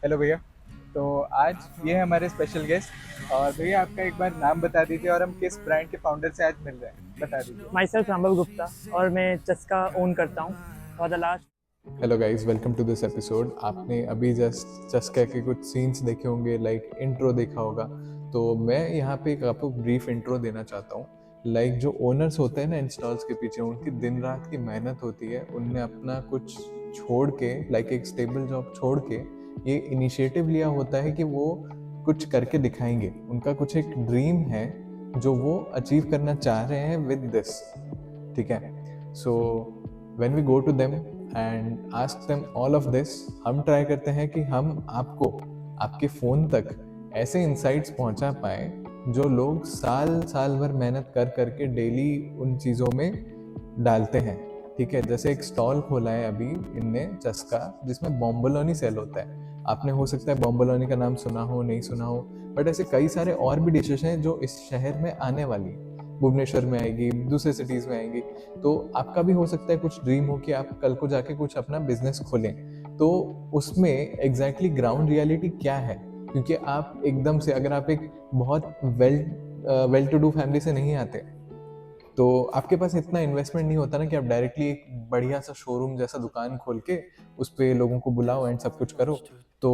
Hello भैया। तो आज ये है हमारे स्पेशल गेस्ट। और भैया आपका एक बार नाम बता दीजिए और हम किस ब्रांड के फाउंडर से आज मिल रहे हैं, बता दीजिए। माई सेल्फ रामबल गुप्ता और मैं चस्का ओन करता हूँ for the last. Hello guys, welcome to this episode. आपने अभी जस्ट चस्का के कुछ सीन्स देखे होंगे, लाइक इंट्रो देखा होगा। तो मैं यहाँ पे एक आपको ब्रीफ इंट्रो देना चाहता हूँ। लाइक जो ओनर्स होते हैं ना इंस्टॉल्स के पीछे, उनकी दिन रात की मेहनत होती है। उनने अपना कुछ छोड़ के, लाइक एक स्टेबल जॉब छोड़ के, ये इनिशिएटिव लिया होता है कि वो कुछ करके दिखाएंगे। उनका कुछ एक ड्रीम है जो वो अचीव करना चाह रहे हैं विद दिस। ठीक है। So when we go to them and ask them all of this, हम ट्राई करते हैं कि हम आपको आपके फ़ोन तक ऐसे इंसाइट्स पहुंचा पाए जो लोग साल साल भर मेहनत कर करके डेली उन चीज़ों में डालते हैं। ठीक है। जैसे एक स्टॉल खोला है अभी इनने चस्का, जिसमें बॉम्बोलोनी सेल होता है। आपने हो सकता है बॉम्बोलोनी का नाम सुना हो, नहीं सुना हो, बट ऐसे कई सारे और भी डिशेस हैं जो इस शहर में आने वाली हैं। भुवनेश्वर में आएगी, दूसरे सिटीज़ में आएंगी। तो आपका भी हो सकता है कुछ ड्रीम हो कि आप कल को जाके कुछ अपना बिजनेस खोलें। तो उसमें एग्जैक्टली ग्राउंड रियलिटी क्या है? क्योंकि आप एकदम से, अगर आप एक बहुत वेल टू डू फैमिली से नहीं आते, तो आपके पास इतना इन्वेस्टमेंट नहीं होता ना कि आप डायरेक्टली एक बढ़िया सा शोरूम जैसा दुकान खोल के उस पे लोगों को बुलाओ एंड सब कुछ करो। तो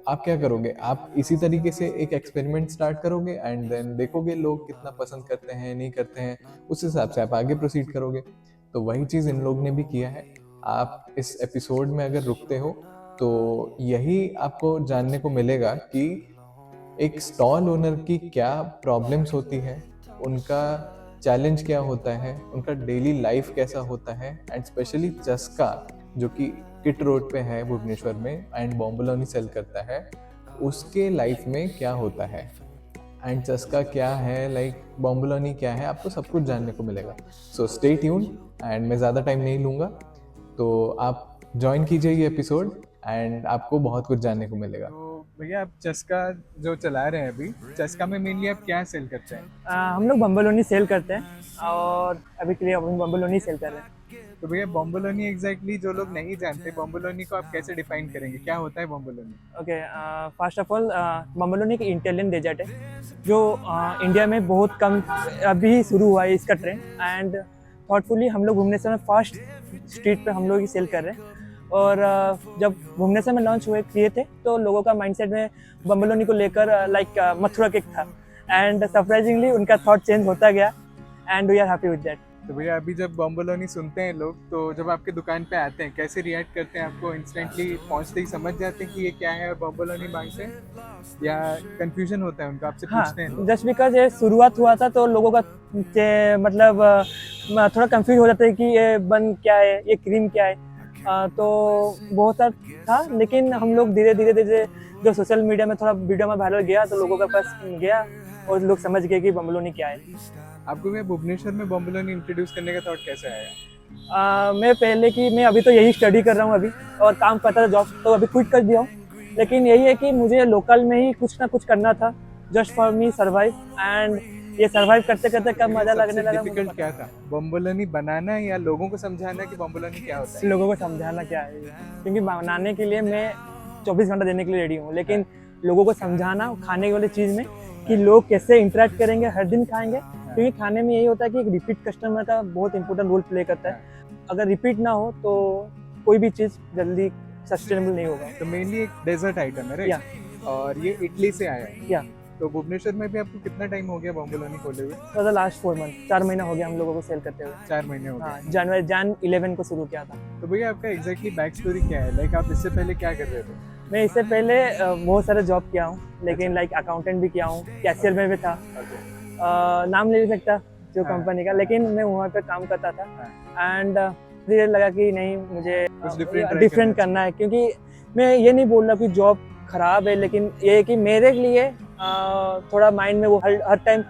आप क्या करोगे? आप इसी तरीके से एक एक्सपेरिमेंट स्टार्ट करोगे एंड देन देखोगे लोग कितना पसंद करते हैं, नहीं करते हैं। उस हिसाब से आप आगे प्रोसीड करोगे। तो वही चीज़ इन लोग ने भी किया है। आप इस एपिसोड में अगर रुकते हो तो यही आपको जानने को मिलेगा कि एक स्टॉल ओनर की क्या प्रॉब्लम्स होती है, उनका चैलेंज क्या होता है, उनका डेली लाइफ कैसा होता है, एंड स्पेशली चस्का जो कि किट रोड पे है भुवनेश्वर में एंड बॉम्बोलोनी सेल करता है, उसके लाइफ में क्या होता है एंड चस्का क्या है, लाइक बॉम्बोलोनी क्या है, आपको सब कुछ जानने को मिलेगा। सो स्टे ट्यून एंड मैं ज़्यादा टाइम नहीं लूँगा, तो आप ज्वाइन कीजिए ये एपिसोड एंड आपको बहुत कुछ जानने को मिलेगा। तो भैया आप चस्का जो चला रहे हैं अभी, चस्का में मेनली आप क्या सेल करते हैं? हम लोग बम्बलोनी सेल करते हैं और अभी के लिए हम बम्बलोनी सेल कर रहे हैं। तो भैया बॉम्बोलोनी एग्जैक्टली जो लोग नहीं जानते, बॉम्बोलोनी को आप कैसे डिफाइन करेंगे, क्या होता है बॉम्बोलोनी? ओके, फर्स्ट ऑफ ऑल बम्बलोनी एक इटालियन डेजर्ट है जो इंडिया में बहुत कम अभी शुरू हुआ है इसका ट्रेंड। एंड थॉटफुली हम लोग भुवनेश्वर में फर्स्ट स्ट्रीट पे हम लोग ही सेल कर रहे हैं। और जब भुवनेश्वर में लॉन्च हुए किए थे तो लोगों का माइंडसेट में बम्बलोनी को लेकर लाइक मथुरा केक था। एंड सरप्राइजिंगली उनका थॉट चेंज होता गया and we are happy with that. तो भैया अभी जब बॉम्बोलोनी सुनते हैं लोग, तो जब आपके दुकान पे आते हैं कैसे रिएक्ट करते हैं? आपको इंस्टेंटली पहुंचते ही समझ जाते हैं कि ये क्या है और बॉम्बोलोनी मांगते हैं, या कंफ्यूजन होता है उनका, आपसे हाँ, पूछते हैं? जस्ट बिकॉज ये शुरुआत हुआ था तो लोगों का मतलब थोड़ा कंफ्यूज हो जाता है कि ये बन क्या है, ये क्रीम क्या है। तो बहुत सारा था, लेकिन हम लोग धीरे धीरे धीरे जो सोशल मीडिया में थोड़ा वीडियो में वायरल गया तो लोगों के पास गया और लोग समझ गए कि बम्बलोनी क्या है। आपको भैया भुवनेश्वर में बॉम्बोलोनी इंट्रोड्यूस करने का थॉट कैसे आया? मैं अभी तो यही स्टडी कर रहा हूँ अभी, और काम करता था जॉब, तो अभी क्विट कर दिया हूँ। लेकिन यही है कि मुझे लोकल में ही कुछ ना कुछ करना था, just for me survive. And ये सर्वाइव करते करते कब मजा लगने लगा मुझे डिफिकल्ट क्या था, बॉम्बोलोनी बनाना या लोगों को समझाना कि बॉम्बोलोनी क्या होता है? लोगों को समझाना क्या है, क्योंकि बनाने के लिए मैं 24 घंटा देने के लिए रेडी हूँ, लेकिन लोगों को समझाना खाने वाली चीज़ में कि लोग कैसे इंटरेक्ट करेंगे, हर दिन खाएंगे। क्योंकि खाने में यही होता है कि एक रिपीट कस्टमर का बहुत इंपॉर्टेंट रोल प्ले करता है। अगर रिपीट ना हो तो कोई भी चीज़ जल्दी सस्टेनेबल नहीं होगा। तो मेनली एक डेजर्ट आइटम है, या राइट? और ये इटली से आया है। या तो भुवनेश्वर में भी आपको कितना टाइम हो गया बॉम्बोलोनी खोले हुए? फॉर द लास्ट 4 मंथ, 4 महीना हो गया हम लोगों को सेल करते हुए। 4 महीने हो गए। हाँ, Jan 11 को शुरू किया था। तो भैया आपका एग्जैक्टली बैक स्टोरी क्या है? लाइक आप इससे पहले क्या कर रहे थे? मैं इससे पहले बहुत सारे जॉब किया हूँ, लेकिन लाइक अकाउंटेंट भी किया हूँ, कैशियर में भी था। नाम ले नहीं सकता जो कंपनी का, लेकिन मैं वहाँ पे काम करता था। एंड धीरे लगा कि नहीं, मुझे कुछ different डिफरेंट करना है। क्योंकि मैं ये नहीं बोल रहा कि जॉब खराब है, लेकिन ये है कि मेरे लिए थोड़ा माइंड में वो हर टाइम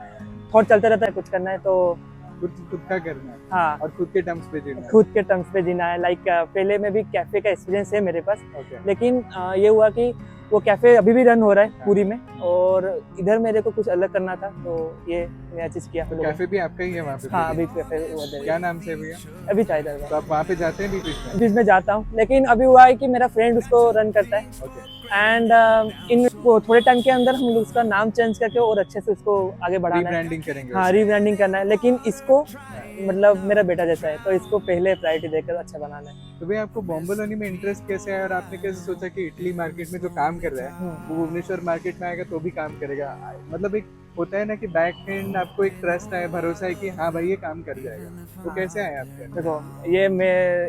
थॉट चलता रहता है कुछ करना है, तो खुद का करना है। हाँ, और खुद के टर्म्स पे जीना है। खुद के टर्म्स पे जीना है। लाइक पहले में भी कैफ़े का एक्सपीरियंस है मेरे पास, Okay. लेकिन ये हुआ कि वो कैफ़े अभी भी रन हो रहा है पूरी में, और इधर मेरे को कुछ अलग करना था, तो ये नया चीज़ किया। तो कैफे भी आपका ही है वहाँ पे? हाँ, अभी कैफ़े क्या नाम से है भैया? अभी चाहिए तो आप वहाँ पे जाते हैं बीच में? बीच में जाता हूँ, लेकिन अभी हुआ है कि मेरा फ्रेंड उसको रन करता है। Okay. एंड इन थोड़े टाइम के अंदर हम लोग उसका नाम चेंज करके और अच्छे से उसको आगे बढ़ाना है। रीब्रांडिंग करेंगे हाँ, रीब्रांडिंग करना है, लेकिन इसको मतलब मेरा बेटा जैसा है तो इसको पहले प्रायोरिटी देकर अच्छा बनाना है। तो भैया आपको बोम्बोलोनी में इंटरेस्ट कैसे है और आपने कैसे सोचा कि इटली मार्केट में जो काम कर रहा है वो भुवनेश्वर मार्केट में आएगा तो भी काम करेगा? मतलब एक होता है ना कि बैक एंड आपको एक ट्रस्ट है, भरोसा है कि हाँ भाई ये काम कर जाएगा, तो कैसे आया आपके अंदर? देखो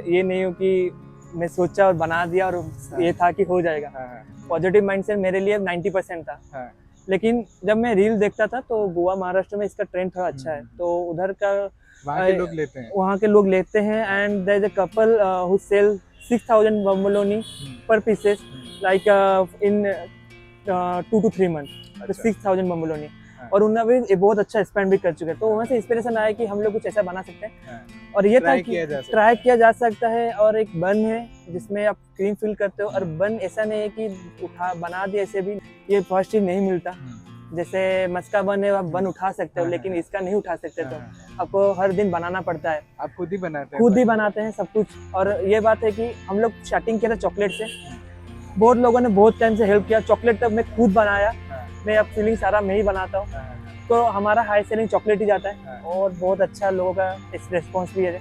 ये नहीं हूँ कि मैं सोचा और बना दिया और ये था कि हो जाएगा। हाँ हाँ पॉजिटिव माइंडसेट मेरे लिए 90% था, हाँ लेकिन जब मैं रील देखता था तो गोवा महाराष्ट्र में इसका ट्रेंड थोड़ा अच्छा है, तो उधर का वहाँ के लोग लेते हैं। वहाँ के लोग लेते हैं। And there is a couple who sell 6000 bomboloni per pieces like in 2 to 3 months, तो 6000 बम्बोलोनी, और उन्होंने भी बहुत अच्छा स्पेंड भी कर चुके हैं। तो वहाँ से इंस्पिरेशन आया कि हम लोग कुछ ऐसा बना सकते हैं, और ये था कि ट्राई किया जा सकता है। और एक बन है जिसमें आप क्रीम फिल करते हो, और बन ऐसा नहीं है कि बना दिया ऐसे भी, ये फर्स्ट चीज नहीं मिलता। जैसे मस्का बन है, आप बन उठा सकते हो, लेकिन इसका नहीं उठा सकते, तो आपको हर दिन बनाना पड़ता है। आप खुद ही बनाते हैं? खुद ही बनाते हैं सब कुछ। और ये बात है कि हम लोग स्टार्टिंग किया था चॉकलेट से, बहुत लोगों ने बहुत टाइम से हेल्प किया। चॉकलेट तक मैं खुद बनाया, मैं अब फीलिंग सारा मैं ही बनाता हूँ, तो हमारा हाई सेलिंग चॉकलेट ही जाता है, और बहुत अच्छा लोगों का रिस्पॉन्स भी है।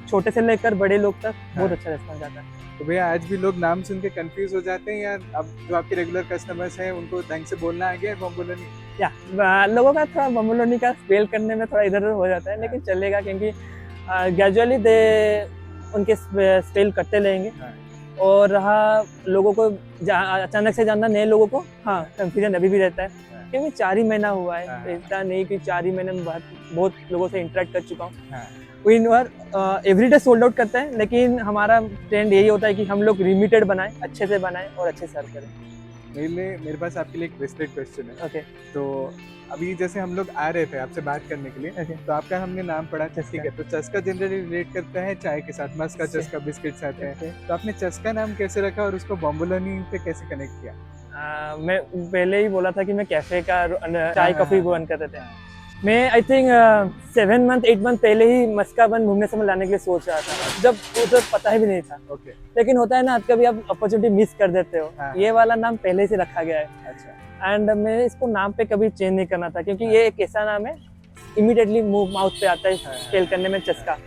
छोटे से लेकर बड़े लोग तक बहुत अच्छा रिस्पॉन्स आता है। तो भैया आज भी लोग नाम सुन के कंफ्यूज हो जाते हैं, या अब जो आपके रेगुलर कस्टमर्स हैं उनको ढंग से बोलना आ गया है बोम्बोलोनी? या लोगों का थोड़ा बम्बोलोनी का स्पेल करने में थोड़ा इधर उधर हो जाता है, लेकिन चलेगा, क्योंकि ग्रेजुअली दे उनके स्पेल करते रहेंगे। और रहा लोगों को अचानक से जानना, नए लोगों को हाँ कंफ्यूजन अभी भी रहता है, क्योंकि 4 ही महीना हुआ है, तो इतना नहीं कि 4 ही महीने में बहुत लोगों से इंटरेक्ट कर चुका हूँ। एवरीडे सोल्ड आउट करते हैं, लेकिन हमारा ट्रेंड यही होता है कि हम लोग लिमिटेड बनाएं, अच्छे से बनाएं और अच्छे सर्व करें। मेरे पास आपके लिए एक विस्टेड क्वेश्चन है। ओके। तो अभी जैसे हम लोग आ रहे थे आपसे बात करने के लिए, तो आपका हमने नाम पढ़ा ठीक है, तो चस्का जनरली रिलेट करता है चाय के साथ, मस्का चस्का बिस्किट्स आते हैं, तो आपने चस्का नाम कैसे रखा और उसको बोम्बोलोनी पे कैसे कनेक्ट किया? मैं पहले ही बोला था कि मैं कैफे का चाय कॉफी बन करते थे। मैं आई थिंक 7 मंथ 8 मंथ पहले ही मस्का बन भुवनेश्वर में लाने के लिए सोच रहा था, जब उधर पता ही भी नहीं था। ओके। लेकिन होता है ना, कभी आप अपॉर्चुनिटी मिस कर देते हो। ये वाला नाम पहले से रखा गया है। अच्छा। एंड मैं इसको नाम पे कभी चेंज नहीं करना था, क्योंकि ये एक ऐसा नाम है इमीडिएटली माउथ पे आता है स्पेल करने में, चस्का।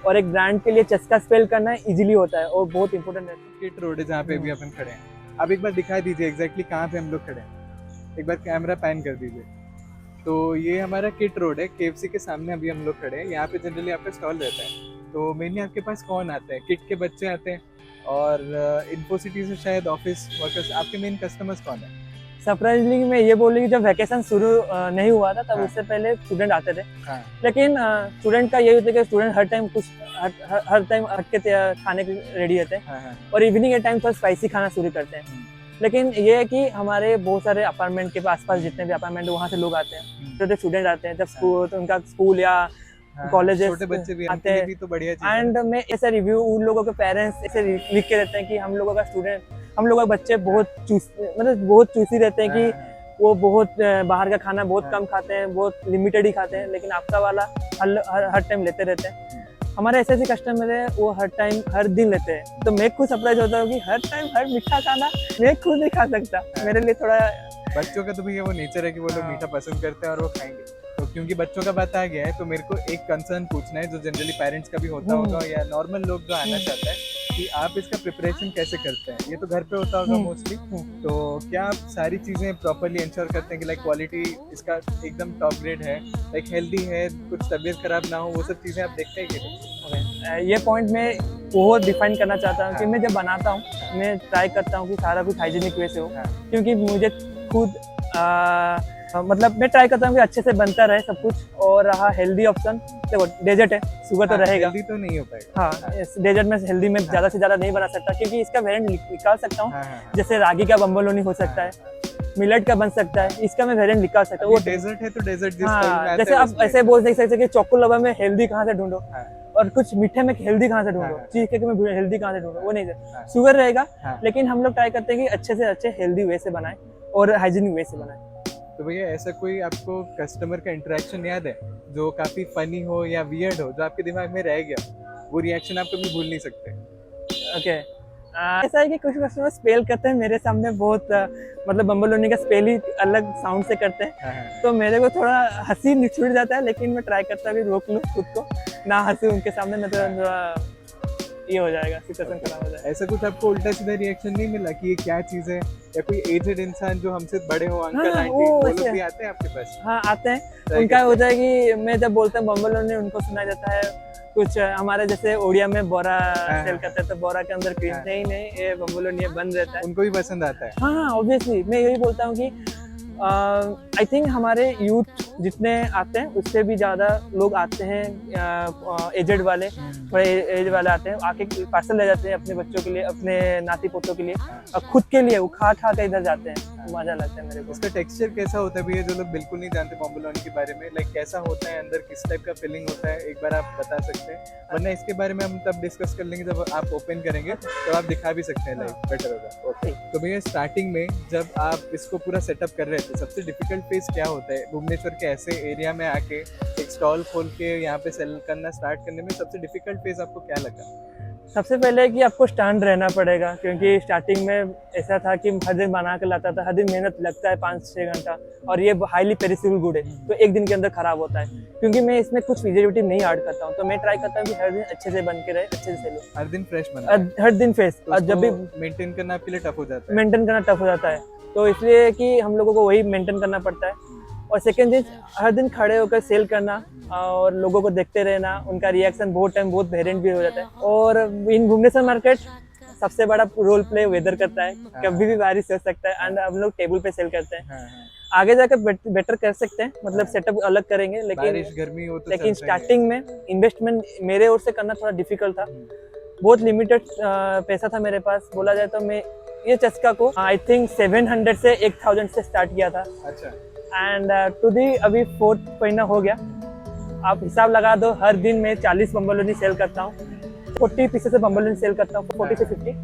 और एक ब्रांड के लिए चस्का स्पेल करना इजीली होता है और बहुत इंपॉर्टेंट है। किट रोड है जहाँ पे भी अपन खड़े हैं, आप एक बार दिखा दीजिए एग्जैक्टली कहाँ पे हम लोग खड़े हैं, एक बार कैमरा पैन कर दीजिए। तो ये हमारा किट रोड है, KFC के सामने अभी हम लोग खड़े हैं। यहाँ पे जनरली आपका स्टॉल रहता है। तो मेनली आपके पास कौन आते हैं? किट के बच्चे आते हैं, और इन्फोसिटी से शायद ऑफिस वर्कर्स। आपके मेन कस्टमर्स कौन है? सरप्राइजिंगली मैं ये बोलूँगी, जब वैकेशन शुरू नहीं हुआ था तब उससे पहले स्टूडेंट आते थे। लेकिन स्टूडेंट का यही होता है कि स्टूडेंट हर टाइम कुछ हर टाइम हटके खाने के रेडी रहते हैं, और इवनिंग के टाइम थोड़ा स्पाइसी खाना शुरू करते हैं। लेकिन ये है कि हमारे बहुत सारे अपार्टमेंट के आसपास जितने भी अपार्टमेंट वहाँ से लोग आते हैं, छोटे स्टूडेंट आते हैं, जब स्कूल तो उनका स्कूल या कॉलेजेस छोटे बच्चे भी आते हैं, तो बढ़िया चीज़ है। एंड मैं ऐसे रिव्यू उन लोगों के पेरेंट्स ऐसे लिख के देते हैं कि हम लोगों का स्टूडेंट, हम लोगों के बच्चे बहुत चूसी रहते हैं, कि वो बहुत बाहर का खाना बहुत कम खाते हैं, बहुत लिमिटेड ही खाते हैं, लेकिन आपका वाला हर टाइम लेते रहते हैं। हमारे ऐसे कस्टमर है, वो हर टाइम हर दिन लेते हैं। तो मैं खुद सरप्राइज होता हूँ कि हर टाइम हर मीठा खाना मैं खुद नहीं खा सकता। मेरे लिए थोड़ा बच्चों का तो भैया वो नेचर है कि वो लोग मीठा पसंद करते हैं और वो खाएंगे। तो क्योंकि बच्चों का बात आ गया है, तो मेरे को एक कंसर्न पूछना है जो जनरली पेरेंट्स का भी होता होगा या नॉर्मल लोग जो आना चाहता है, कि आप इसका प्रिपरेशन कैसे करते हैं? ये तो घर पे होता होगा मोस्टली, तो क्या आप सारी चीज़ें प्रॉपरली इंश्योर करते हैं कि लाइक क्वालिटी इसका एकदम टॉप ग्रेड है, लाइक हेल्दी है, कुछ तबीयत खराब ना हो, वो सब चीज़ें आप देखते हैं कि नहीं? ये पॉइंट मैं बहुत डिफाइन करना चाहता हूँ कि मैं जब बनाता हूँ मैं ट्राई करता हूँ कि सारा कुछ हाइजीनिक वे से हो, क्योंकि मुझे खुद मतलब मैं ट्राई करता हूँ कि अच्छे से बनता रहे सब कुछ। और रहा हेल्दी ऑप्शन, देखो डेजर्ट है, शुगर तो रहेगा, हेल्दी तो नहीं हो पाएगा। हाँ, डेजर्ट में हेल्दी में ज़्यादा से ज़्यादा नहीं बना सकता, क्योंकि इसका वेरिएंट निकाल सकता हूँ। जैसे रागी का बम्बोलोनी हो सकता है, मिलेट का बन सकता है, इसका मैं वेरिएंट निकाल सकता हूँ। वो डेजर्ट है तो डेजर्ट हाँ, जैसे आप ऐसे बोल नहीं सकते कि चोको लावा में हेल्दी कहाँ से ढूंढो, और कुछ मीठे में हेल्दी कहाँ से ढूंढो, चीज केक में हेल्दी कहाँ से ढूंढो, वो नहीं सर, शुगर रहेगा। लेकिन हम लोग ट्राई करते हैं कि अच्छे से अच्छे हेल्दी वे से बनाएं और हाइजीनिक वे से बनाएं। तो भैया ऐसा कोई आपको कस्टमर का इंटरेक्शन याद है जो काफी फनी हो या वियर्ड हो, जो आपके दिमाग में रह गया, वो रिएक्शन आप कभी भूल नहीं सकते? ओके, ऐसा है कि कुछ कस्टमर स्पेल करते हैं मेरे सामने बहुत मतलब बम्बलोनी का स्पेल ही अलग साउंड से करते हैं, हाँ, तो मेरे को थोड़ा हंसी छूट जाता है, लेकिन मैं ट्राई करता हूँ कि रोक लूँ खुद को, ना हंसी उनके सामने, नहीं तो थोड़ा ये हो जाएगा, सिचुएशन खराब हो जाएगा। ऐसा कुछ आपको उल्टा सीधा रिएक्शन नहीं मिला कि ये क्या चीज है, या कोई एजेड इंसान जो हमसे बड़े हो, अंकल हाँ, आंटी, वो वो ऐसे- लोग भी आते हैं आपके पास? हाँ आते हैं, Try उनका करते होता है कि मैं जब बोलता हूँ बम्बलोनी, उनको सुना जाता है कुछ हमारे जैसे ओडिया में बोरा हाँ, सेल करते हैं, तो बोरा के अंदर क्रीम, हाँ। नहीं नहीं ये बम्बलोनी बंद रहता है। उनको भी पसंद आता है। हाँ हाँ ऑब्वियसली, मैं यही बोलता हूँ कि आई थिंक हमारे यूथ जितने आते हैं उससे भी ज़्यादा लोग आते हैं, एजेड वाले, थोड़े एज वाले आते हैं, आके पार्सल ले जाते हैं अपने बच्चों के लिए, अपने नाती पोतों के लिए, और खुद के लिए वो खा खा के इधर जाते हैं, मजा लगता है मेरे को। उसका टेक्सचर कैसा होता है भैया, जो लोग बिल्कुल नहीं जानते बॉम्बलोनी के बारे में, लाइक कैसा होता है अंदर, किस टाइप का फीलिंग होता है, एक बार आप बता सकते हैं? वरना इसके बारे में हम तब डिस्कस कर लेंगे जब आप ओपन करेंगे, तो आप दिखा भी सकते हैं, लाइक बेटर होगा। ओके, तो भैया स्टार्टिंग में जब आप इसको पूरा सेटअप कर रहे थे, सबसे डिफिकल्ट फेज क्या होता है भुवनेश्वर के ऐसे एरिया में आके एक स्टॉल खोल के यहाँ पे सेल करना स्टार्ट करने में? सबसे डिफिकल्ट फेज आपको क्या लगा? सबसे पहले कि आपको स्टैंड रहना पड़ेगा, क्योंकि स्टार्टिंग में ऐसा था कि हर दिन बना के लाता था, हर दिन मेहनत लगता है 5-6 घंटा, और ये हाईली पेरिसेबल गुड है, तो एक दिन के अंदर खराब होता है, क्योंकि मैं इसमें कुछ प्रिजर्वेटिव नहीं ऐड करता हूँ, तो मैं ट्राई करता हूँ कि हर दिन अच्छे से बन के रहे, अच्छे से सेल हो, हर दिन फ्रेश बना है, हर दिन फ्रेश, तो और जब भी मेंटेन करना आपके लिए टफ हो जाता है। मेंटेन करना टफ हो जाता है, तो इसलिए कि हम लोगों को वही मेंटेन करना पड़ता है। और सेकेंड चीज, हर दिन खड़े होकर सेल करना और लोगों को देखते रहना, उनका रिएक्शन बहुत टाइम बहुत वेरिएंट भी हो जाता है। और इन भुवनेश्वर मार्केट सबसे बड़ा रोल प्ले वेदर करता है, कभी भी बारिश हो सकता है, एंड हम लोग टेबल पे सेल करते हैं। हाँ, हाँ। आगे जाकर बेटर कर सकते हैं, मतलब सेटअप अलग करेंगे, लेकिन बारिश गर्मी हो तो लेकिन चलता ही है। स्टार्टिंग में इन्वेस्टमेंट मेरे ओर से करना थोड़ा डिफिकल्ट था, बहुत लिमिटेड पैसा था मेरे पास। बोला जाए तो मैं ये चस्का को आई थिंक 700 से 1000 से स्टार्ट किया था, अच्छा, एंड टू दी अभी 4th महीना हो गया। आप हिसाब लगा दो, हर दिन मैं 40 बम्बलोनी सेल करता हूँ, 40 पीसेस से बम्बलोनी सेल करता हूँ, 40 से 50,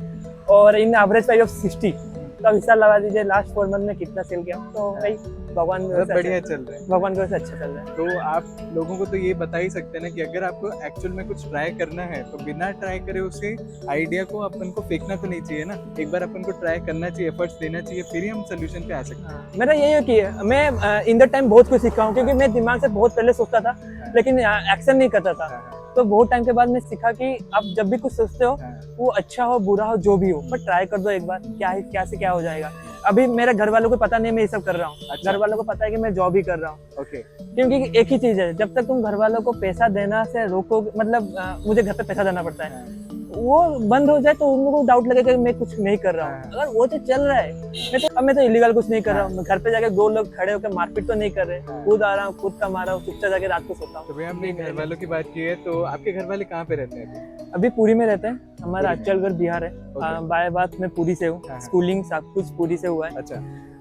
और इन एवरेज प्राइस ऑफ 60। तो अब हिसाब लगा दीजिए लास्ट 4 मंथ में कितना सेल किया, तो भाई भगवान की वजह बहुत से बढ़िया अच्छा- चल रहा है। भगवान की वजह से अच्छा चल रहा है। तो आप लोगों को तो ये बता ही सकते हैं ना कि अगर आपको एक्चुअल में कुछ ट्राई करना है तो बिना ट्राई करे उसे आइडिया को अपन को फेंकना तो नहीं चाहिए ना, एक बार अपन को ट्राई करना चाहिए, एफर्ट्स देना चाहिए, फिर ही हम सोल्यूशन पे आ सकते हैं। मेरा यही है कि मैं इन द टाइम बहुत कुछ सीखा हूँ, क्योंकि मैं दिमाग से बहुत पहले सोचता था, लेकिन एक्शन नहीं करता था। हाँ, तो बहुत टाइम के बाद मैं सीखा कि आप जब भी कुछ सोचते हो, हाँ, वो अच्छा हो बुरा हो जो भी हो, पर ट्राई कर दो एक बार, क्या से क्या हो जाएगा। अभी मेरे घर वालों को पता नहीं मैं ये सब कर रहा हूँ, अच्छा। घर वालों को पता है कि मैं जॉब ही कर रहा हूँ, ओके, क्योंकि एक ही चीज है, जब तक तुम घर वालों को पैसा देना से रोकोगे, मतलब मुझे घर पे पैसा देना पड़ता है, वो बंद हो जाए तो उन लोगों को डाउट लगेगा कि मैं कुछ नहीं कर रहा हूँ। अगर वो तो चल रहा है, मैं तो इलीगल कुछ नहीं कर रहा हूँ, घर पे जाके 2 लोग खड़े होकर मारपीट तो नहीं कर रहे, खुद आ रहा हूँ, खुद कमा रहा हूँ, चुपचाप जाके रात को सोता तो हूँ। भैया हमने घर वालों की बात की है, तो आपके घर वाले कहाँ पे रहते हैं? अभी पुरी में रहते हैं, हमारा पुरी में? अचलगढ़ बिहार है, Okay. बाय बात मैं पुरी से हूँ, हाँ। स्कूलिंग सब कुछ पुरी से हुआ है, अच्छा,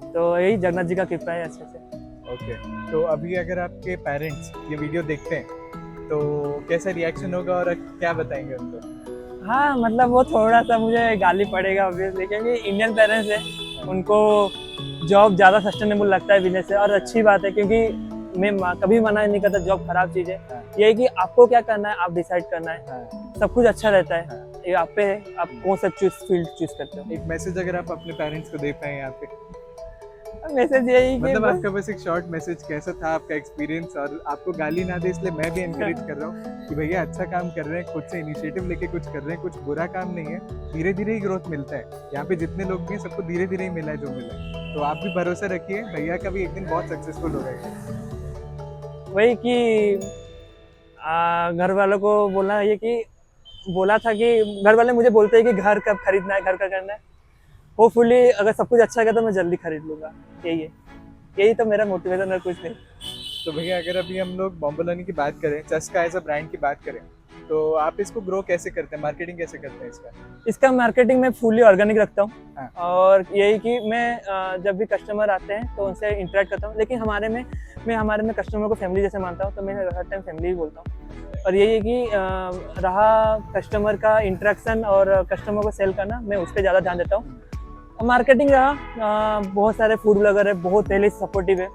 तो यही जगन्नाथ जी का कृपा है अच्छे से। ओके। तो अभी अगर आपके पेरेंट्स ये वीडियो देखते हैं तो कैसा रिएक्शन होगा और क्या बताएंगे उनको? हाँ मतलब वो थोड़ा सा मुझे गाली पड़ेगा ऑब्वियसली, क्योंकि इंडियन पेरेंट्स है, उनको जॉब ज़्यादा सस्टेनेबल लगता है बिजनेस से, और अच्छी बात है, क्योंकि मैं कभी मना नहीं करता जॉब खराब चीज़ है। ये है कि आपको क्या करना है, आप डिसाइड करना है, हाँ, सब कुछ अच्छा रहता है, ये आप पे है, आप कौन सा फील्ड चूज करते हो। एक मैसेज अगर आप अपने पेरेंट्स को दे पाए यहाँ पे, मैसेज यही कि मतलब बस- आपका बस एक शॉर्ट मैसेज, कैसा था आपका एक्सपीरियंस, और आपको गाली ना दे इसलिए मैं भी एनकरेज कर रहा हूँ कि भैया अच्छा काम कर रहे हैं, खुद से इनिशिएटिव लेके कुछ कर रहे हैं, कुछ बुरा काम नहीं है, धीरे धीरे ही ग्रोथ मिलता है। यहाँ पे जितने लोग भी हैं सबको धीरे धीरे ही मिला है जो मिला है, तो आप भी भरोसा रखिए, भैया का भी एक दिन बहुत सक्सेसफुल हो जाएगा। वही कि घर वालों को बोलना ये कि बोला था कि घर वाले मुझे बोलते हैं कि घर कब खरीदना है, घर का करना है, होपफुली अगर सब कुछ अच्छा है तो मैं जल्दी खरीद लूंगा, यही है, यही तो मेरा मोटिवेशन है, कुछ नहीं। तो भैया अगर अभी हम लोग बॉम्बलोनी की बात करें, चस्का एज अ ब्रांड की बात करें, तो आप इसको ग्रो कैसे करते हैं, मार्केटिंग कैसे करते हैं इसका? इसका मार्केटिंग मैं फुली ऑर्गेनिक रखता हूँ, हाँ। और यही कि मैं जब भी कस्टमर आते हैं तो उनसे इंटरेक्ट करता हूँ, लेकिन हमारे में कस्टमर को फैमिली जैसे मानता हूँ, तो मैं हर टाइम फैमिली ही बोलता हूँ। और यही है कि रहा कस्टमर का इंटरेक्शन और कस्टमर को सेल करना, मैं उस पर ज़्यादा ध्यान देता हूँ। मार्केटिंग रहा, बहुत सारे फूड ब्लॉगर है, बहुत पहले सपोर्टिव है,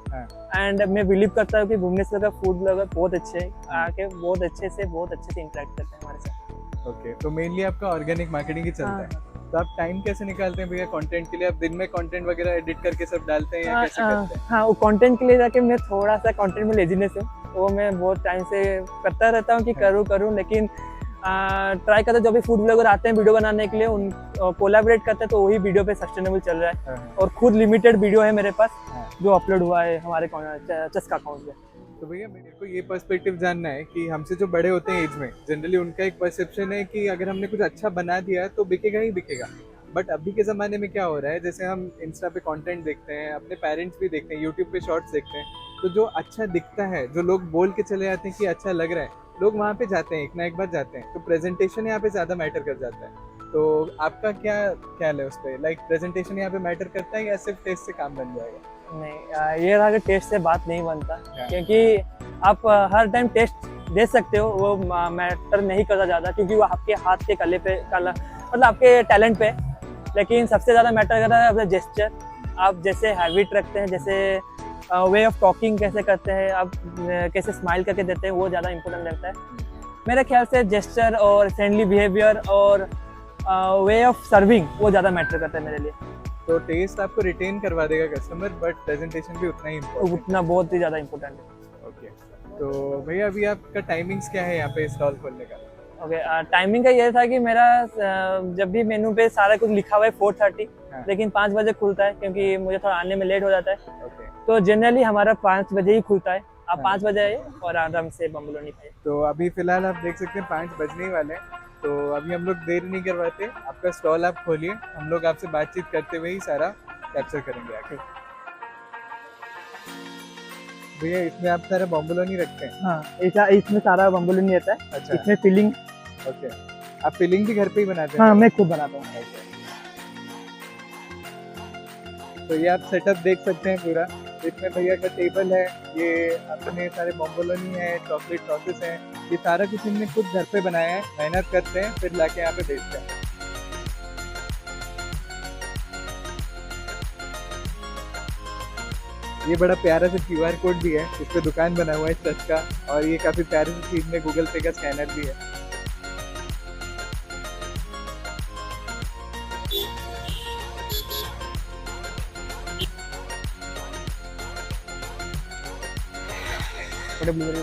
एंड मैं बिलीव करता हूँ कि भुवनेश्वर का फूड ब्लॉगर बहुत अच्छे हैं, आके बहुत अच्छे से इंटरेक्ट करते हैं हमारे साथ। ओके, तो मेनली आपका ऑर्गेनिक मार्केटिंग ही चलता है। तो आप टाइम कैसे निकालते हैं भैया कंटेंट के लिए? आप दिन में कंटेंट वगैरह एडिट करके सब डालते हैं या कैसे करते हैं? हाँ, वो कंटेंट के लिए जाके मैं थोड़ा सा कंटेंट में लेजीनेस है, वो मैं बहुत टाइम से करता रहता हूँ कि करूँ, लेकिन ट्राई करते जो भी फूड ब्लॉगर आते हैं वीडियो बनाने के लिए, उन कोलैबोरेट करते हैं तो वही वीडियो पे सस्टेनेबल चल रहा है। हाँ। और खुद लिमिटेड वीडियो है मेरे पास हाँ। जो अपलोड हुआ है हमारे चस्का अकाउंट पे। तो भैया मेरे को ये पर्सपेक्टिव जानना है कि हमसे जो बड़े होते हैं एज में, जनरली उनका एक परसेप्शन है कि अगर हमने कुछ अच्छा बना दिया तो बिकेगा ही बिकेगा। बट अभी के ज़माने में क्या हो रहा है, जैसे हम इंस्टा पे कंटेंट देखते हैं, अपने पेरेंट्स भी देखते हैं, यूट्यूब पे शॉर्ट्स देखते हैं, तो जो अच्छा दिखता है, जो लोग बोल के चले जाते हैं कि अच्छा लग रहा है, लोग वहाँ पे जाते हैं, एक ना एक बार जाते हैं, तो प्रेजेंटेशन यहाँ पे ज़्यादा मैटर कर जाता है। तो आपका क्या ख्याल है उस पर? लाइक प्रेजेंटेशन यहाँ पे मैटर करता है या सिर्फ टेस्ट से काम बन जाएगा? नहीं, ये रहा कि टेस्ट से बात नहीं बनता, हाँ। क्योंकि आप हर टाइम टेस्ट दे सकते हो, वो मैटर नहीं करता ज़्यादा, क्योंकि वो आपके हाथ के कले पे मतलब आपके टैलेंट पे। लेकिन सबसे ज़्यादा मैटर करता है आपका जेस्चर, आप जैसे हैबिट रखते हैं, जैसे वे ऑफ टॉकिंग कैसे करते हैं, आप कैसे स्माइल करके देते हैं, वो ज़्यादा इंपॉर्टेंट लगता है मेरे ख्याल से। जेस्चर और फ्रेंडली बिहेवियर और वे ऑफ सर्विंग वो ज़्यादा मैटर करता है मेरे लिए। तो टेस्ट आपको रिटेन करवा देगा कस्टमर, बट प्रेजेंटेशन भी उतना ही इम्पोर्टेंट। उतना बहुत ही ज़्यादा इंपॉर्टेंट है। ओके, तो भैया अभी आपका टाइमिंग्स क्या है यहाँ पे स्टॉल खोलने का? ओके, टाइमिंग का ये था कि मेरा जब भी मेनू पे सारा कुछ लिखा हुआ है 4:30, हाँ। लेकिन 5 बजे खुलता है, क्योंकि मुझे थोड़ा आने में लेट हो जाता है। ओके, तो जनरली हमारा 5 बजे ही खुलता है। आप हाँ। 5 बजे आइए और आराम से बम्बलोनी खाइए। तो अभी फिलहाल आप देख सकते हैं 5 बजने ही वाले हैं, तो अभी हम लोग देर नहीं करवाते, आपका स्टॉल आप खोलिए, हम लोग आपसे बातचीत करते हुए ही सारा कैप्चर करेंगे आके। भैया इसमें आप सारा बॉम्बलोनी रखते हैं? हाँ, इसमें सारा बम्बलोनी रहता है। अच्छा, इसमें फिलिंग ओके। आप फिलिंग भी घर पे ही बनाते हैं? हाँ, मैं खुद बनाता हूँ। तो ये आप सेटअप देख सकते हैं पूरा। इसमें भैया का टेबल है, ये अपने सारे बॉम्बोलोनी है, चॉकलेट सॉसेस हैं, ये सारा कुछ इनने खुद घर पे बनाया है, मेहनत करते हैं फिर लाके यहाँ पे बेचते हैं। ये बड़ा प्यारा सा QR कोड भी है, इस पे दुकान बना हुआ है चच का, और ये काफी प्यारे से चीज में गूगल पे का स्कैनर भी है। थोड़े ब्लूबेरी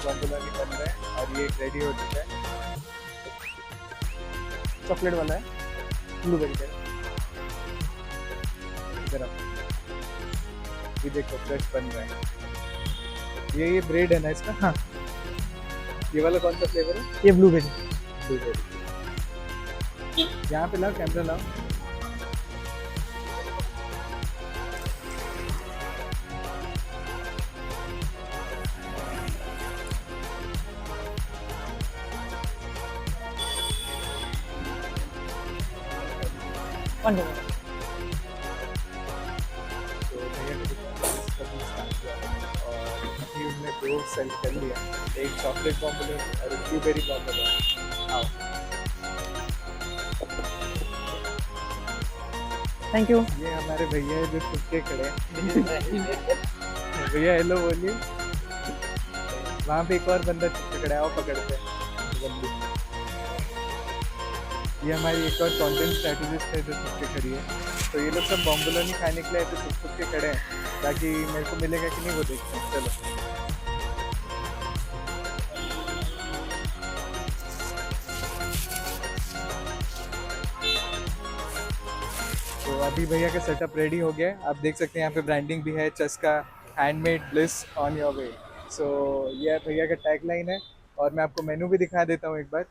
बॉम्बोलोनी बन रहा है और ये रेडी हो चुका है। चॉकलेट वाला है, ब्लूबेरी का। इधर आओ, ये देखो फ्रेश बन रहा है। ये ब्रेड है ना इसका? हाँ, ये वाला कौन सा फ्लेवर है? ये ब्लूबेरी। ब्लूबेरी। यहाँ पे लाओ, कैमरा लाओ। One minute. तो भैया ने कभी स्टार्ट किया और अभी उन्होंने 2 सेल कर लिया, एक चॉकलेट बॉम्बोलोनी और एक ब्लूबेरी बॉम्बोलोनी। आओ। Thank you. ये हमारे भैया है जो छुप के खड़े हैं। भैया हेलो बोलिए। वहाँ पे एक और बंदा छुप के खड़ा है, आओ पकड़ते हैं जल्दी। ये हमारी एक और कंटेंट स्ट्रेटेजिस्ट है जो छुप के खड़ी है। तो ये लोग सब बॉम्बोलोनी खाने के लिए ऐसे छुप के खड़े हैं ताकि मेरे को मिलेगा कि नहीं वो देखते हैं। चलो तो अभी भैया का सेटअप रेडी हो गया है, आप देख सकते हैं यहाँ पे ब्रांडिंग भी है, Chaska handmade bliss on your way. So ये भैया का टैगलाइन है और मैं आपको मेनू भी दिखा देता हूँ एक बार,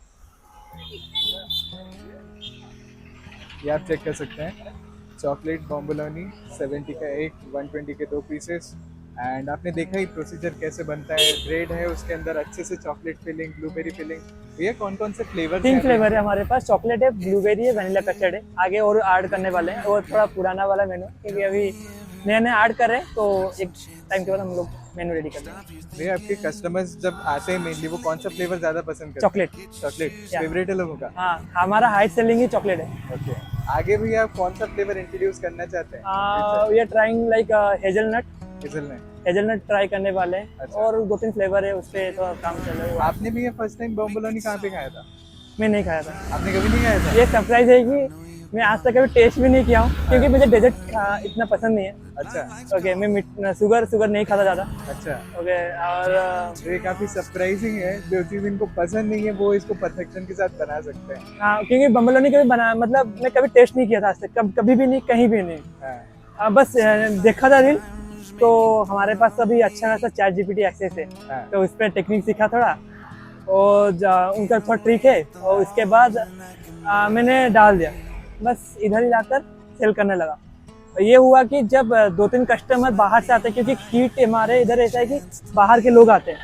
ये आप चेक कर सकते हैं। चॉकलेट बॉम्बोलोनी 70 का एक, 120 के 2 पीसेस। एंड आपने देखा ही प्रोसीजर कैसे बनता है, ब्रेड है उसके अंदर अच्छे से चॉकलेट फिलिंग, ब्लूबेरी फिलिंग। भैया कौन कौन से फ्लेवर? 3 फ्लेवर है हमारे पास, चॉकलेट है, ब्लूबेरी है, वनीला कस्टर्ड है। आगे और ऐड करने वाले हैं, और थोड़ा पुराना वाला मेनू, क्योंकि अभी नया नया ऐड कर रहे हैं, तो एक टाइम के बाद हम लोग मेनू रेडी कर देंगे। भैया आपके कस्टमर्स जब आते हैं मेनली वो कौन सा फ्लेवर ज़्यादा पसंद करते हैं? चॉकलेट। Chocolate Yeah. फेवरेट है लोगों का? हाँ, हमारा हाई सेलिंग ही चॉकलेट है। ओके, आगे भी आप कौन सा फ्लेवर इंट्रोड्यूस करना चाहते हैं? We are trying like hazelnut hazelnut try करने वाले हैं अच्छा। और 2-3 फ्लेवर है उस पे थोड़ा काम चल रहा है। आपने भी ये फर्स्ट टाइम बॉम्बोलोनी कहाँ पे खाया था? मैं नहीं खाया था। आपने कभी नहीं खाया था? ये सरप्राइज है कि मैं आज तक कभी टेस्ट भी नहीं किया हूँ क्योंकि मुझे डेजर्ट इतना पसंद नहीं है। अच्छा ओके, मैं शुगर नहीं खाता ज़्यादा। अच्छा। ओके, और तो ये काफी सरप्राइजिंग है, जो चीज इनको पसंद नहीं है वो इसको परफेक्शन के साथ बना सकते हैं। हाँ, क्योंकि बम्बलोनी कभी बना मतलब मैं कभी टेस्ट नहीं किया था आज तक, कभी भी नहीं, कहीं भी नहीं। हाँ बस देखा था रील, तो हमारे पास अभी अच्छा खासा चैट जीपीटी एक्सेस है, हाँ तो उस पर टेक्निक सीखा थोड़ा और उनका थोड़ा ट्रिक है और उसके बाद मैंने डाल दिया, बस इधर ही लाकर सेल करने लगा। ये हुआ कि जब 2-3 कस्टमर बाहर से आते हैं, क्योंकि कीट हमारे इधर ऐसा है कि बाहर के लोग आते हैं,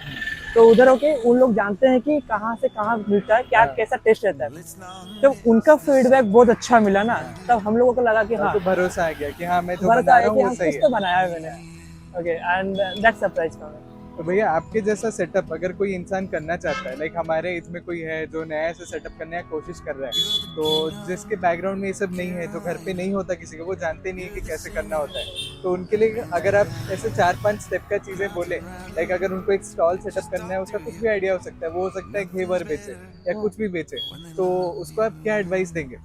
तो उधर होके उन लोग जानते हैं कि कहाँ से कहाँ मिलता है, क्या कैसा टेस्ट रहता है। जब उनका फीडबैक बहुत अच्छा मिला ना, तब हम लोगों को लगा कि हाँ, तो भरोसा आ गया कि हाँ मैं जो भरोसा बना है रहा हूँ कि वो हाँ, सही कुछ है। तो बनाया है मैंने। Okay, and that's surprise for me. तो भैया आपके जैसा सेटअप अगर कोई इंसान करना चाहता है, लाइक हमारे इसमें कोई है जो नया से सेटअप करने की कोशिश कर रहा है, तो जिसके बैकग्राउंड में ये सब नहीं है, जो घर पे नहीं होता किसी को, वो जानते नहीं है कि कैसे करना होता है, तो उनके लिए अगर आप ऐसे 4-5 स्टेप का चीज़ें बोले, लाइक अगर उनको एक स्टॉल सेटअप करना है, उसका कुछ भी आइडिया हो सकता है, वो हो सकता है घेवर बेचे या कुछ भी बेचे, तो उसको आप क्या एडवाइस देंगे?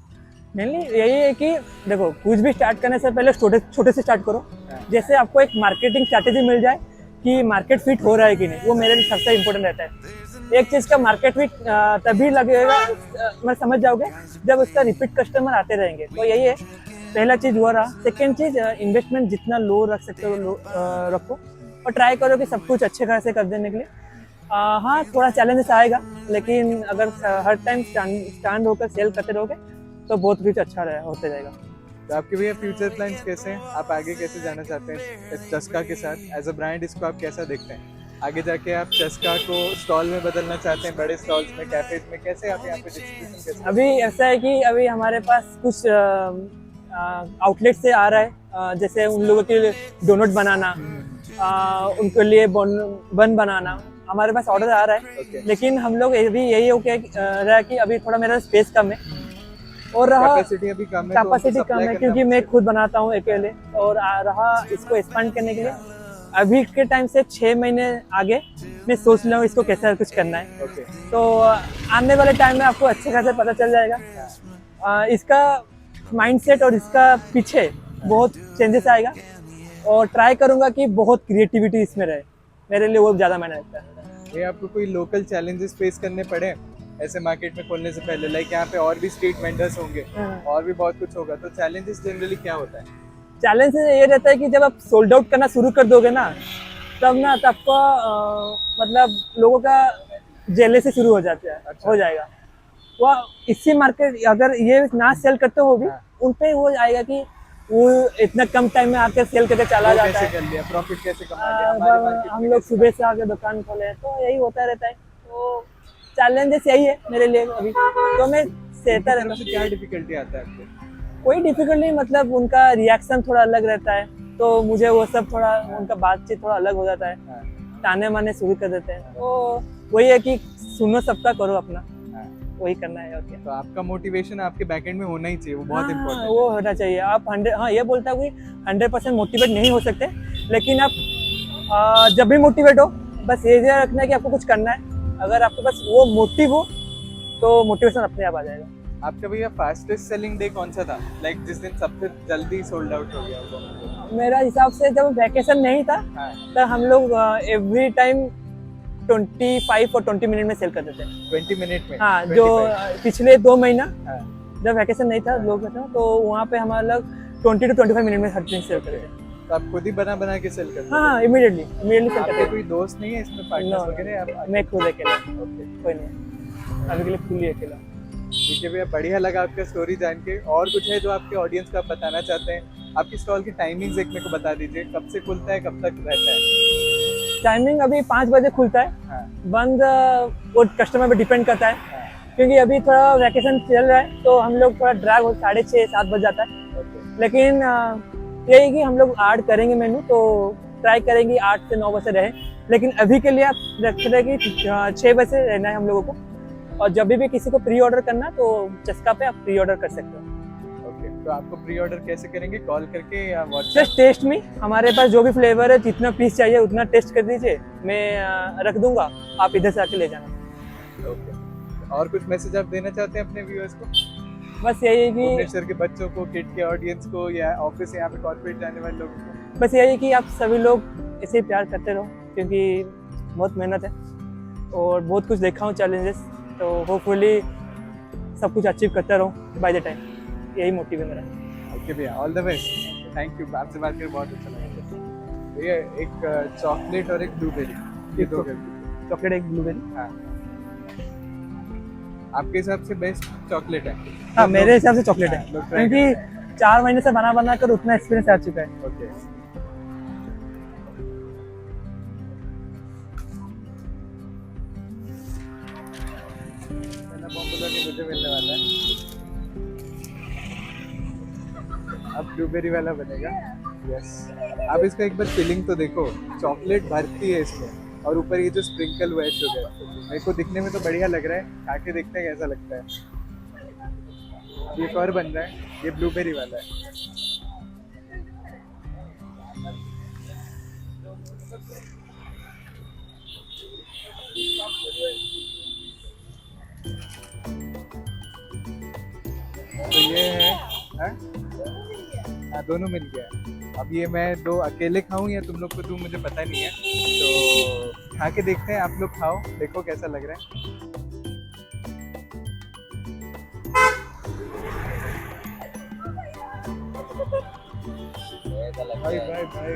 मेनली यही है कि देखो, कुछ भी स्टार्ट करने से पहले छोटे छोटे से स्टार्ट करो। जैसे आपको एक मार्केटिंग स्ट्रैटेजी मिल जाए कि मार्केट फिट हो रहा है कि नहीं, वो मेरे लिए सबसे इम्पोर्टेंट रहता है। एक चीज़ का मार्केट फिट तभी लगेगा, मैं समझ जाओगे जब उसका रिपीट कस्टमर आते रहेंगे। तो यही है, पहला चीज़ वो रहा। सेकेंड चीज़, इन्वेस्टमेंट जितना लो रख सकते हो रखो और ट्राई करो कि सब कुछ अच्छे खासे कर देने के लिए। हाँ, थोड़ा चैलेंजेस आएगा, लेकिन अगर हर टाइम स्टैंड होकर सेल करते रहोगे तो बहुत कुछ अच्छा होते रहेगा। तो आपके भैया फ्यूचर प्लान्स कैसे हैं? आप आगे कैसे जाना चाहते हैं इस चस्का के साथ? एज अ ब्रांड इसको आप कैसा देखते हैं? आगे जाके आप चस्का को स्टॉल में बदलना चाहते हैं, बड़े स्टॉल्स में, कैफेज में, कैसे आप यहाँ पे डिस्ट्रीब्यूशन कैसे? अभी ऐसा है कि अभी हमारे पास कुछ आउटलेट से आ रहा है, जैसे उन लोगों के लिए डोनट बनाना, उनके लिए बन बनाना, हमारे पास ऑर्डर आ रहा है। Okay. लेकिन हम लोग अभी यही हो रहा है कि अभी थोड़ा मेरा स्पेस कम है और रहा कैपेसिटी अभी कम है, तो कैपेसिटी उनको कम supply है करना क्योंकि मैं मुश्किल खुद बनाता हूँ अकेले, और रहा इसको एक्सपांड करने के लिए अभी के टाइम से 6 महीने आगे मैं सोच रहा हूँ इसको कैसा कुछ करना है। है। ओके तो आने वाले टाइम में आपको अच्छे खासे पता चल जाएगा। इसका माइंडसेट और इसका पीछे बहुत चेंजेस आएगा और ट्राई करूँगा कि बहुत क्रिएटिविटी इसमें रहे, मेरे लिए वो ज़्यादा मायने रखता है। ये आपको कोई लोकल चैलेंजेस फेस करने पड़े ऐसे मार्केट में खोलने से पहले? लाइक यहाँ पे और भी स्ट्रीट वेंडर्स होंगे और भी बहुत कुछ होगा, तो चैलेंजेस जनरली क्या होता है? चैलेंज ये रहता है कि जब आप सोल्ड आउट करना शुरू कर दोगे ना, तब आपका मतलब लोगों का जेलेसी शुरू हो जाता है। अच्छा। हो जाएगा वो इसी मार्केट, अगर ये ना सेल करते हो भी उन पे वो आएगा कि वो इतना कम टाइम में आकर सेल करके चला वो जाता कैसे है। कर लिया, प्रॉफिट कैसे कमा लिया, हमारे मार्केट हम में लोग कैसे सुबह से आके दुकान खोले हैं, तो यही होता रहता है। तो चैलेंजेस यही है मेरे लिए अभी, तो मैं सहता रहता तरफ से क्या डिफिकल्टी आता है आपको? कोई डिफिकल्ट नहीं, मतलब उनका रिएक्शन थोड़ा अलग रहता है, तो मुझे वो सब थोड़ा उनका बातचीत थोड़ा अलग हो जाता है, हाँ, ताने माने शुरू कर देते हैं। तो वही है कि सुनो सबका, करो अपना, हाँ। वही करना है और क्या। तो आपका मोटिवेशन आपके बैकएंड में होना ही चाहिए, वो बहुत हाँ, इम्पोर्टेंट वो होना चाहिए। आप 100, हाँ ये बोलता हूँ कि 100% मोटिवेट नहीं हो सकते, लेकिन आप जब भी मोटिवेट हो, बस ये ध्यान रखना है कि आपको कुछ करना है। अगर आपके पास वो मोटिव हो तो मोटिवेशन अपने आप आ जाएगा। आपका भैया फास्टेस्ट सेलिंग डे कौन सा था? लाइक जिस दिन सबसे जल्दी सोल्ड आउट हो गया वो? मेरा हिसाब से जब वैकेशन नहीं था, हाँ, तो हम लोग एवरी टाइम 25 और 20 मिनट में सेल कर देते हैं। 20 मिनट में? हाँ, जो 25? पिछले 2 महीना हाँ, जब वैकेशन नहीं था, लोग था, तो वहाँ पे हमारा लोग 20 to 25 मिनट में हर दिन सेल करते हैं। तो आप खुद ही बना के सेल करते हाँ, इमीडिएटली सेल करते हैं? कोई दोस्त नहीं है इसमें, पार्टनर्स No, वगैरह? आप मैं खुद अकेला, ओके, कोई नहीं, अभी के लिए फुल्ली अकेला। ठीक है भैया, बढ़िया लगा आपका स्टोरी जान के। और कुछ है जो आपके ऑडियंस को आप बताना चाहते हैं? आपकी स्टॉल की टाइमिंग्स एक मेरे को बता दीजिए, कब से खुलता है, कब तक रहता है? टाइमिंग अभी 5 बजे खुलता है, हाँ, बंद वो कस्टमर पे डिपेंड करता है, हाँ, क्योंकि अभी थोड़ा वैकेशन चल रहा है, तो हम लोग थोड़ा ड्रैग हो 6:30-7 बज जाता है। ओके, लेकिन यही कि हम लोग ऐड करेंगे मेनू, तो ट्राई करेंगे 8 से 9 बजे रहे, लेकिन अभी के लिए आप रख रहे कि 6 बजे रहना है हम लोगों को। और जब भी किसी को प्री ऑर्डर करना, तो चस्का पे आप प्री ऑर्डर कर सकते हो। ओके। तो आपको प्री ऑर्डर कैसे करेंगे, कॉल करके या व्हाट्सएप? जस्ट टेस्ट में, हमारे पास जो भी फ्लेवर है जितना पीस चाहिए उतना टेस्ट कर दीजिए, मैं रख दूंगा, आप इधर से आके ले जाना। ओके, और कुछ मैसेज आप देना चाहते हैं अपने व्यूअर्स को? बस यही है कि भुवनेश्वर के बच्चों को, किड के ऑडियंस को, या ऑफिस यहाँ पे कॉर्पोरेट जाने वाले लोगों को? बस यही है कि आप सभी लोग ऐसे ही प्यार करते रहो, क्योंकि बहुत मेहनत है और बहुत कुछ देखा हूँ चैलेंजेस, तो होपफुली सब कुछ अचीव करता रहूँ बाय द टाइम, यही मोटिव है मेरा। ओके भैया, all the best, thank you, आपसे बात करके बहुत अच्छा लगा। भैया एक चॉकलेट और एक ब्लूबेरी, ये दो कर दीजिए। चॉकलेट एक ब्लूबेरी। हाँ, आपके हिसाब से बेस्ट चॉकलेट है? हाँ, मेरे हिसाब से चॉकलेट है, लोग try क्योंकि 4 महीने से बना कर उतना एक्सपीरियंस आ चुका है। ओके, मैंने बॉम्बुला के मुझे मिलने वाला है, अब ब्लूबेरी वाला बनेगा। यस, अब इसका एक बार फीलिंग तो देखो, चॉकलेट भरती है इसमें और ऊपर ये जो स्प्रिंकल हुआ है शुगर, मेरे को दिखने में तो बढ़िया लग रहा है, खा के देखते हैं कैसा लगता है। अब एक और बन रहा है, ये ब्लूबेरी वाला है। तो ये है, हाँ दोनों मिल गया है। अब ये मैं दो अकेले खाऊं या तुम लोग को दूं, मुझे पता नहीं है, तो खा के देखते हैं। आप लोग खाओ, देखो कैसा लग रहा है। भाई भाई भाई,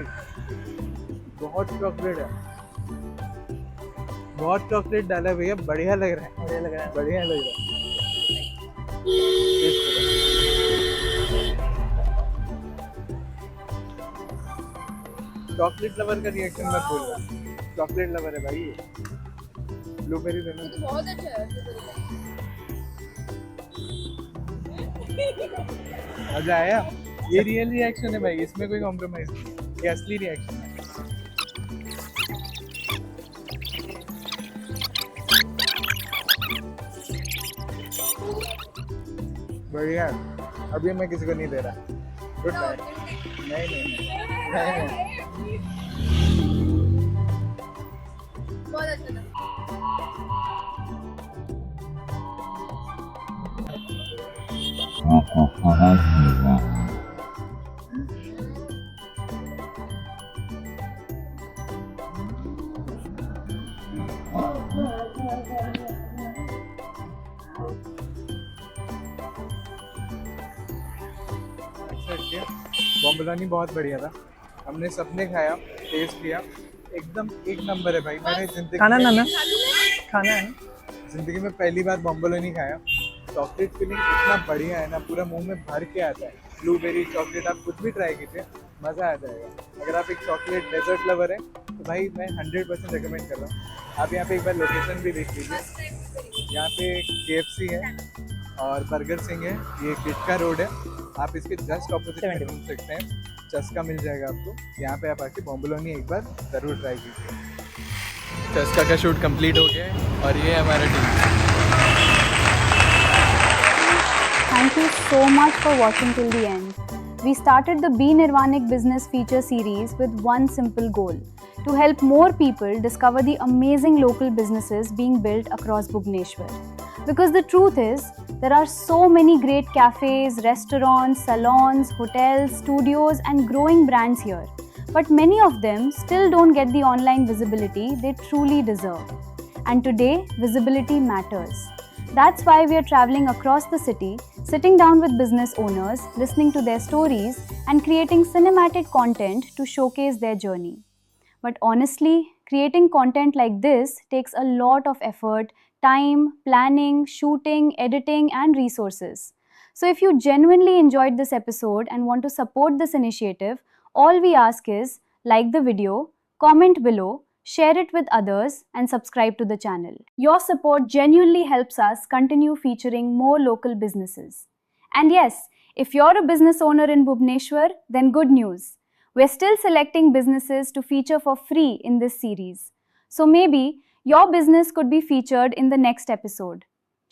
बहुत चॉकलेट है, बहुत चॉकलेट डाला है भैया, बढ़िया लग रहा है, बढ़िया लग रहा है। बढ़िया लग रहा है। चॉकलेट लवर का रिएक्शन मत बोल रहा, चॉकलेट लवर है भाई ये। ब्लूबेरी देना बहुत अच्छा है। मजा आया। ये रियल रिएक्शन है भाई, इसमें कोई कॉम्प्रोमाइज नहीं, ये असली रिएक्शन है। बढ़िया है। अभी मैं किसी को नहीं दे रहा। Good bye. नहीं, बहुत अच्छा था। बॉम्बलानी बहुत बढ़िया था, हमने सबने खाया, टेस्ट किया, एकदम एक नंबर है भाई। मैंने जिंदगी खाना में- ना ना खाना है। जिंदगी में पहली बार बॉम्बलोनी खाया। चॉकलेट फिलिंग इतना बढ़िया है ना, पूरा मुंह में भर के आता है। ब्लूबेरी चॉकलेट आप कुछ भी ट्राई कीजिए, मज़ा आ जाएगा। अगर आप एक चॉकलेट डेजर्ट लवर हैं तो भाई मैं 100% रिकमेंड कर रहा हूँ। आप यहाँ पे एक बार लोकेशन भी देख लीजिए, यहाँ पे KFC है और बर्गर सिंह है, ये किटका रोड है, आप इसके जस्ट ऑपोजिट में घूम सकते हैं, चस्का मिल जाएगा आपको। यहाँ पे आप आके बॉम्बलोनी एक बार ज़रूर ट्राई कीजिए। चस्का का शूट कंप्लीट हो गया है और ये हमारा team. Thank you so much for watching till the end. We started the Be Nirvanic Business Feature Series with one simple goal: to help more people discover the amazing local businesses being built across Bhubaneswar. Because the truth is, there are so many great cafes, restaurants, salons, hotels, studios, and growing brands here. But many of them still don't get the online visibility they truly deserve. And today, visibility matters. That's why we are traveling across the city, sitting down with business owners, listening to their stories, and creating cinematic content to showcase their journey. But honestly, creating content like this takes a lot of effort, time, planning, shooting, editing, and resources. So if you genuinely enjoyed this episode and want to support this initiative, all we ask is like the video, comment below, share it with others, and subscribe to the channel. Your support genuinely helps us continue featuring more local businesses. And yes, if you're a business owner in Bhubaneswar, then good news. We're still selecting businesses to feature for free in this series. So maybe your business could be featured in the next episode.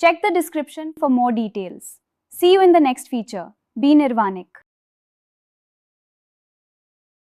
Check the description for more details. See you in the next feature. Be Nirvanic.